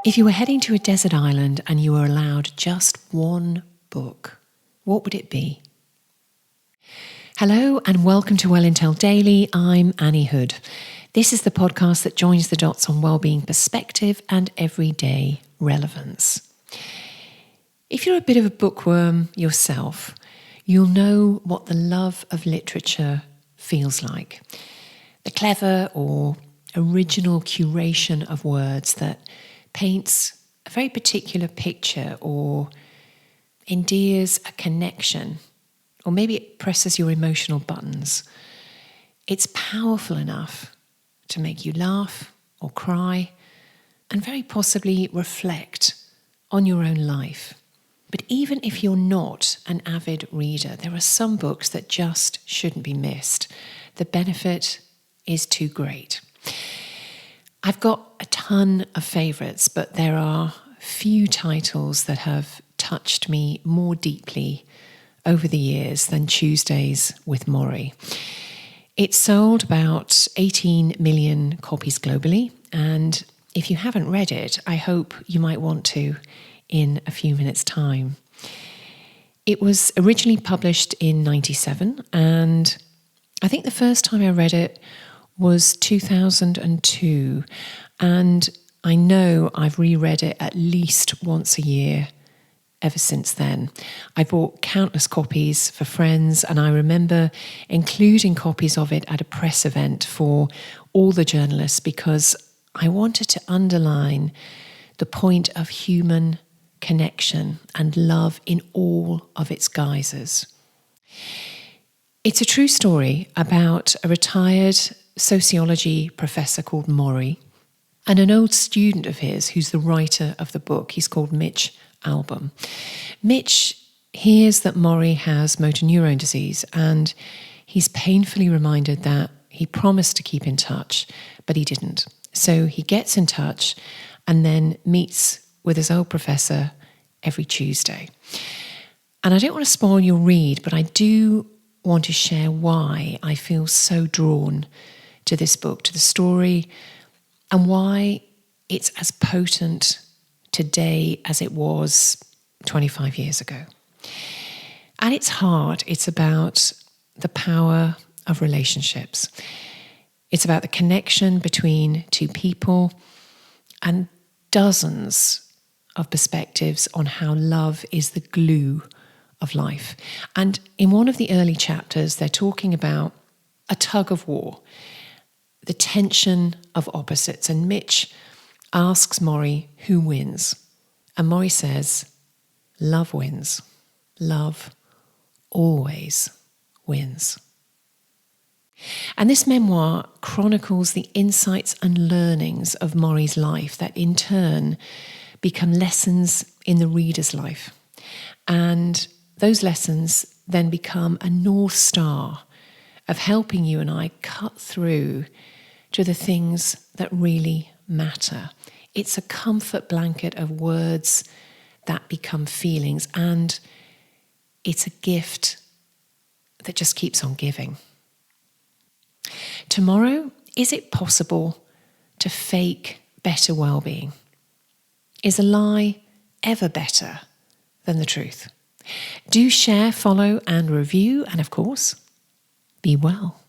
If you were heading to a desert island and you were allowed just one book, what would it be? Hello and welcome to Well Intel Daily. I'm Annie Hood. This is the podcast that joins the dots on wellbeing perspective and everyday relevance. If you're a bit of a bookworm yourself, you'll know what the love of literature feels like. The clever or original curation of words that paints a very particular picture or endears a connection, or maybe it presses your emotional buttons. It's powerful enough to make you laugh or cry and very possibly reflect on your own life. But even if you're not an avid reader, there are some books that just shouldn't be missed. The benefit is too great. I've got a ton of favourites, but there are few titles that have touched me more deeply over the years than Tuesdays with Morrie. It sold about 18 million copies globally, and if you haven't read it, I hope you might want to in a few minutes' time. It was originally published in 1997, and I think the first time I read it was 2002, and I know I've reread it at least once a year ever since then. I bought countless copies for friends, and I remember including copies of it at a press event for all the journalists because I wanted to underline the point of human connection and love in all of its guises. It's a true story about a retired sociology professor called Morrie and an old student of his who's the writer of the book. He's called Mitch Albom. Mitch hears that Morrie has motor neurone disease, and he's painfully reminded that he promised to keep in touch, but he didn't. So he gets in touch and then meets with his old professor every Tuesday. And I don't want to spoil your read, but I do want to share why I feel so drawn to this book, to the story, and why it's as potent today as it was 25 years ago. At its heart, it's about the power of relationships. It's about the connection between two people and dozens of perspectives on how love is the glue of life. And in one of the early chapters, they're talking about a tug of war, the tension of opposites. And Mitch asks Morrie who wins. And Morrie says, love wins. Love always wins. And this memoir chronicles the insights and learnings of Morrie's life that in turn become lessons in the reader's life. And those lessons then become a North Star of helping you and I cut through to the things that really matter. It's a comfort blanket of words that become feelings, and it's a gift that just keeps on giving. Tomorrow, is it possible to fake better well-being? Is a lie ever better than the truth? Do share, follow, and review, and of course, be well.